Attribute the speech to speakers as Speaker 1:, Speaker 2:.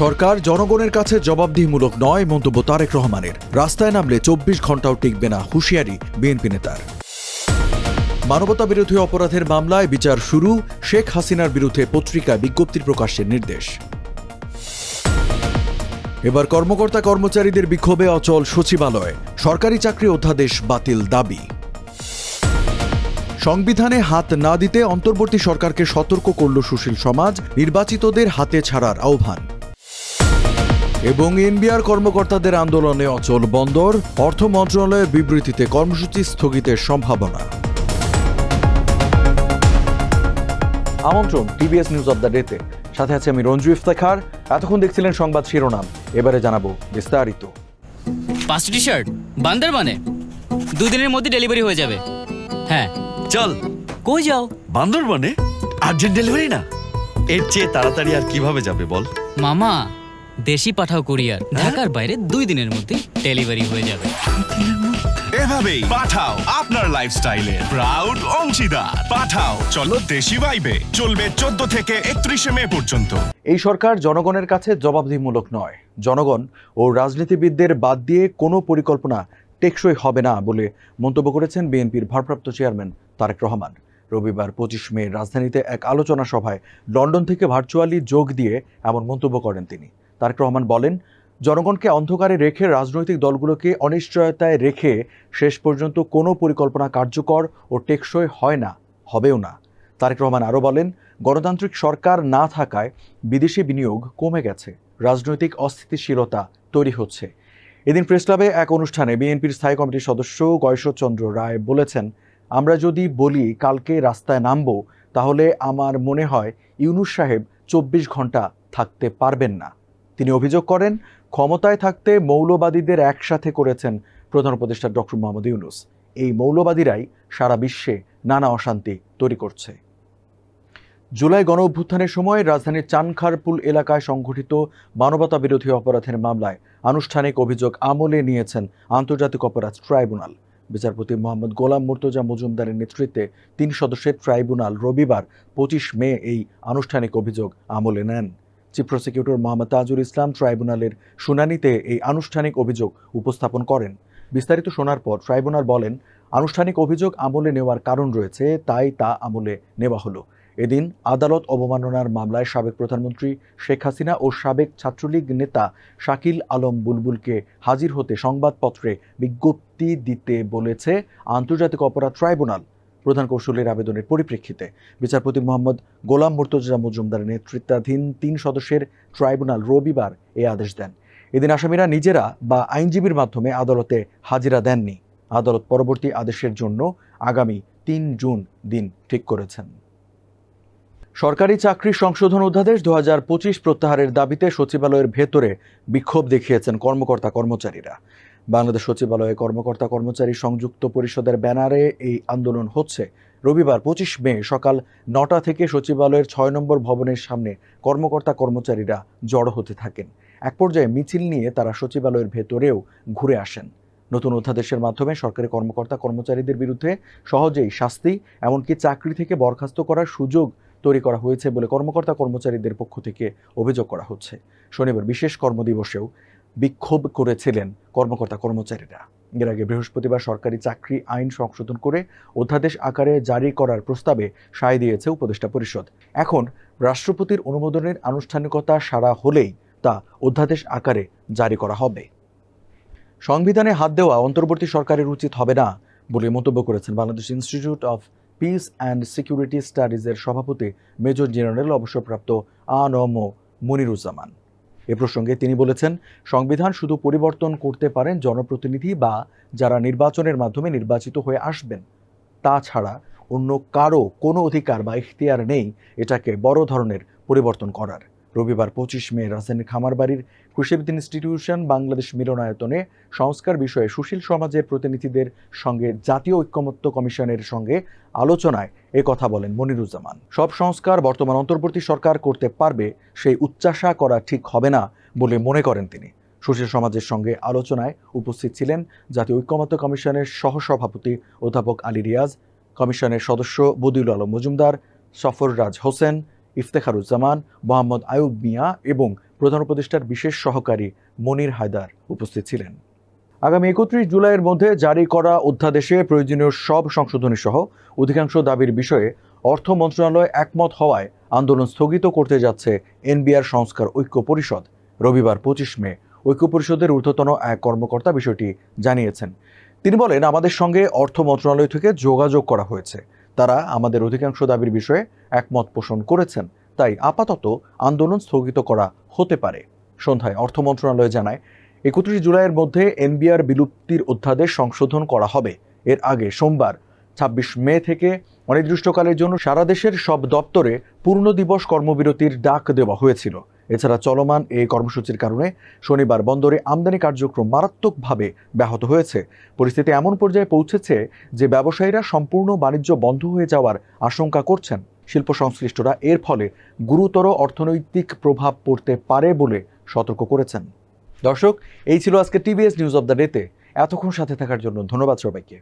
Speaker 1: সরকার জনগণের কাছে জবাবদিহিমূলক নয় মন্তব্য তারেক রহমানের। রাস্তায় নামলে 24 ঘন্টাও টিকবে না হুঁশিয়ারি বিএনপি নেতার। মানবতা বিরোধী অপরাধের মামলায় বিচার শুরু, শেখ হাসিনার বিরুদ্ধে পত্রিকায় বিজ্ঞপ্তি প্রকাশের নির্দেশ। এবার কর্মকর্তা কর্মচারীদের বিক্ষোভে অচল সচিবালয়, সরকারি চাকরি অধ্যাদেশ বাতিল দাবি। সংবিধানে হাত না দিতে অন্তর্বর্তী সরকারকে সতর্ক করল সুশীল সমাজ, নির্বাচিতদের হাতে ছাড়ার আহ্বান। এবং এনবিআর কর্মকর্তাদের আন্দোলনে অচল বন্দর, অর্থ মন্ত্রণালয়ের বিবৃতিতে কর্মসূচি স্থগিতের সম্ভাবনা। আমন্ত্রণ টিবিএস নিউজ অব দ্য ডেতে, সাথে আছে আমি রঞ্জু ইফতেখার। এতক্ষণ দেখছিলেন সংবাদ শিরোনাম, এবারে জানাবো বিস্তারিত।
Speaker 2: 5টি টি-শার্ট বান্দরবানে 2 দিনের মধ্যে ডেলিভারি হয়ে যাবে। হ্যাঁ
Speaker 3: চল।
Speaker 2: কই যাও?
Speaker 3: বান্দরবানে আর্জেন্ট ডেলিভারি না, এর চেয়ে তাড়াতাড়ি আর কিভাবে যাবে বল?
Speaker 2: মামা, দেশি পাঠাও কুরিয়ার, ঢাকার বাইরে 2 দিনের মধ্যে ডেলিভারি হয়ে যাবে।
Speaker 4: এভাবেই পাঠাও আপনার লাইফস্টাইলে প্রাউড অংশীদার। পাঠাও চলো দেশি ভাইবে, চলবে 14 থেকে 31 মে পর্যন্ত।
Speaker 1: এই সরকার জনগণের কাছে জবাবদিহিমূলক নয়। জনগণ ও রাজনীতিবিদদের বাদ দিয়ে কোনো পরিকল্পনা টেকসই হবে না বলে মন্তব্য করেছেন বিএনপির ভারপ্রাপ্ত চেয়ারম্যান তারেক রহমান। রবিবার 25 মে রাজধানীতে এক আলোচনা সভায় লন্ডন থেকে ভার্চুয়ালি যোগ দিয়ে এমন মন্তব্য করেন তিনি। তারেক রহমান বলেন, জনগণকে অন্ধকারে রেখে রাজনৈতিক দলগুলোকে অনিশ্চয়তায় রেখে শেষ পর্যন্ত কোনো পরিকল্পনা কার্যকর ও টেকসই হয় না, হবেও না। তারেক রহমান আরও বলেন, গণতান্ত্রিক সরকার না থাকায় বিদেশি বিনিয়োগ কমে গেছে, রাজনৈতিক অস্থিতিশীলতা তৈরি হচ্ছে। এদিন প্রেসক্লাবে এক অনুষ্ঠানে বিএনপির স্থায়ী কমিটির সদস্য গয়েশ্বরচন্দ্র রায় বলেছেন, আমরা যদি বলি কালকে রাস্তায় নামব, তাহলে আমার মনে হয় ইউনূস সাহেব 24 ঘন্টা থাকতে পারবেন না। তিনি অভিযোগ করেন, ক্ষমতায় থাকতে মৌলবাদীদের একসাথে করেছেন প্রধান উপদেষ্টা ডক্টর মোহাম্মদ ইউনূস। এই মৌলবাদীরাই সারা বিশ্বে নানা অশান্তি তৈরি করছে। জুলাই গণ অভ্যুত্থানের সময় রাজধানীর চানখারপুল এলাকায় সংঘটিত মানবতা বিরোধী অপরাধের মামলায় আনুষ্ঠানিক অভিযোগ আমলে নিয়েছেন আন্তর্জাতিক অপরাধ ট্রাইব্যুনাল। বিচারপতি মোহাম্মদ গোলাম মুর্তজা মজুমদারের নেতৃত্বে 3 সদস্যের ট্রাইব্যুনাল রবিবার 25 মে এই আনুষ্ঠানিক অভিযোগ আমলে নেন। চিফ প্রসিকিউটর মোহাম্মদ তাজুল ইসলাম ট্রাইব্যুনালের শুনানিতে এই আনুষ্ঠানিক অভিযোগ উপস্থাপন করেন। বিস্তারিত শোনার পর ট্রাইব্যুনাল বলেন, আনুষ্ঠানিক অভিযোগ আমলে নেওয়ার কারণ রয়েছে, তাই তা আমলে নেওয়া হলো। এদিন আদালত অবমাননার মামলায় সাবেক প্রধানমন্ত্রী শেখ হাসিনা ও সাবেক ছাত্রলীগ নেতা শাকিল আলম বুলবুলকে হাজির হতে সংবাদপত্রে বিজ্ঞপ্তি দিতে বলেছে আন্তর্জাতিক অপরাধ ট্রাইব্যুনাল। প্রধান কৌঁসুলির আবেদনের পরিপ্রেক্ষিতে বিচারপতি মোহাম্মদ গোলাম মুর্তজা মজুমদারের নেতৃত্বাধীন 3 সদস্যের ট্রাইব্যুনাল রবিবার এই আদেশ দেন। এদিন আসামিরা নিজেরা বা আইনজীবীর মাধ্যমে আদালতে হাজিরা দেননি। আদালত পরবর্তী আদেশের জন্য আগামী 3 জুন দিন ঠিক করেছেন। সরকারি চাকরি সংশোধন অধ্যাদেশ 2025 প্রত্যাহারের দাবিতে সচিবালয়ের ভেতরে বিক্ষোভ দেখিয়েছেন কর্মকর্তা কর্মচারীরা। বাংলাদেশ সচিবালয়ে কর্মকর্তা কর্মচারী সংযুক্ত পরিষদের ব্যানারে এই আন্দোলন হচ্ছে। রবিবার 25 মে সকাল 9টা থেকে সচিবালয়ের 6 নম্বর ভবনের সামনে কর্মকর্তা কর্মচারীরা জড়ো হতে থাকেন। এক পর্যায়ে মিছিল নিয়ে তারা সচিবালয়ের ভেতরেও ঘুরে আসেন। নতুন অধ্যাদেশের মাধ্যমে সরকারি কর্মকর্তা কর্মচারীদের বিরুদ্ধে সহজেই শাস্তি, এমনকি চাকরি থেকে বরখাস্ত করার সুযোগ তৈরি করা হয়েছে বলে কর্মকর্তা কর্মচারীদের পক্ষ থেকে অভিযোগ করা হচ্ছে। শনিবার বিশেষ কর্মদিবসেও বিক্ষোভ করেছিলেন কর্মকর্তা কর্মচারীরা। এর আগে বৃহস্পতিবার সরকারি চাকরি আইন সংশোধন করে অধ্যাদেশ আকারে জারি করার প্রস্তাবে সায় দিয়েছে উপদেষ্টা পরিষদ। এখন রাষ্ট্রপতির অনুমোদনের আনুষ্ঠানিকতা সারা হলেই তা অধ্যাদেশ আকারে জারি করা হবে। সংবিধানে হাত দেওয়া অন্তর্বর্তী সরকারের উচিত হবে না বলে মন্তব্য করেছেন Bangladesh institute of peace and security স্টাডিজের সভাপতি মেজর জেনারেল অবসরপ্রাপ্ত আ.ন.ম মনিরুজ্জামান। এ প্রসঙ্গে তিনি বলেছেন, সংবিধান শুধু পরিবর্তন করতে পারেন জনপ্রতিনিধি বা যারা নির্বাচনের মাধ্যমে নির্বাচিত হয়ে আসবেন। তাছাড়া অন্য কারো কোনো অধিকার বা ইখতিয়ার নেই এটাকে বড় ধরনের পরিবর্তন করার। রবিবার 25 মে রাজধানীর খামারবাড়ির কৃষিবিদ ইনস্টিটিউশন বাংলাদেশ মিলনায়তনে সংস্কার বিষয়ে সুশীল সমাজের প্রতিনিধিদের সঙ্গে জাতীয় ঐক্যমত্য কমিশনের সঙ্গে আলোচনায় এ কথা বলেন মনিরুজ্জামান। সব সংস্কার বর্তমান অন্তর্বর্তী সরকার করতে পারবে সেই উচ্চাশা করা ঠিক হবে না বলে মনে করেন তিনি। সুশীল সমাজের সঙ্গে আলোচনায় উপস্থিত ছিলেন জাতীয় ঐক্যমত্য কমিশনের সহসভাপতি অধ্যাপক আলী রিয়াজ, কমিশনের সদস্য বদিউল আলম মজুমদার, সফররাজ হোসেন, ইফতেখারুজ্জামান, মোহাম্মদ আয়ুব মিয়া এবং প্রধান উপদেষ্টার বিশেষ সহকারী মনির হায়দার উপস্থিত ছিলেন। আগামী 31 জুলাইয়ের মধ্যে জারি করা অধ্যাদেশে প্রয়োজনীয় সব সংশোধনী সহ অধিকাংশ দাবির বিষয়ে অর্থ মন্ত্রণালয় একমত হওয়ায় আন্দোলন স্থগিত করতে যাচ্ছে এনবিআর সংস্কার ঐক্য পরিষদ। রবিবার 25 মে ঐক্য পরিষদের ঊর্ধ্বতন এক কর্মকর্তা বিষয়টি জানিয়েছেন। তিনি বলেন, আমাদের সঙ্গে অর্থ মন্ত্রণালয় থেকে যোগাযোগ করা হয়েছে। তারা আমাদের অধিকাংশ দাবির বিষয়ে একমত পোষণ করেছেন, তাই আপাতত আন্দোলন স্থগিত করা হতে পারে। সন্ধ্যায় অর্থ মন্ত্রণালয় জানায় 31 জুলাইয়ের মধ্যে এনবিআর বিলুপ্তির অধ্যাদেশ সংশোধন করা হবে। এর আগে সোমবার 26 মে থেকে অনির্দিষ্টকালের জন্য সারা দেশের সব দপ্তরে পূর্ণ দিবস কর্মবিরতির ডাক দেওয়া হয়েছিল। এছাড়া চলমান এই কর্মসূচির কারণে শনিবার বন্দরে আমদানি কার্যক্রম মারাত্মকভাবে ব্যাহত হয়েছে। পরিস্থিতি এমন পর্যায়ে পৌঁছেছে যে ব্যবসায়ীরা সম্পূর্ণ বাণিজ্য বন্ধ হয়ে যাওয়ার আশঙ্কা করছেন। শিল্প সংশ্লিষ্টরা এর ফলে গুরুতর অর্থনৈতিক প্রভাব পড়তে পারে বলে সতর্ক করেছেন। দর্শক, এই ছিল আজকে টিভিএস নিউজ অব দ্য ডেতে। এতক্ষণ সাথে থাকার জন্য ধন্যবাদ সবাইকে।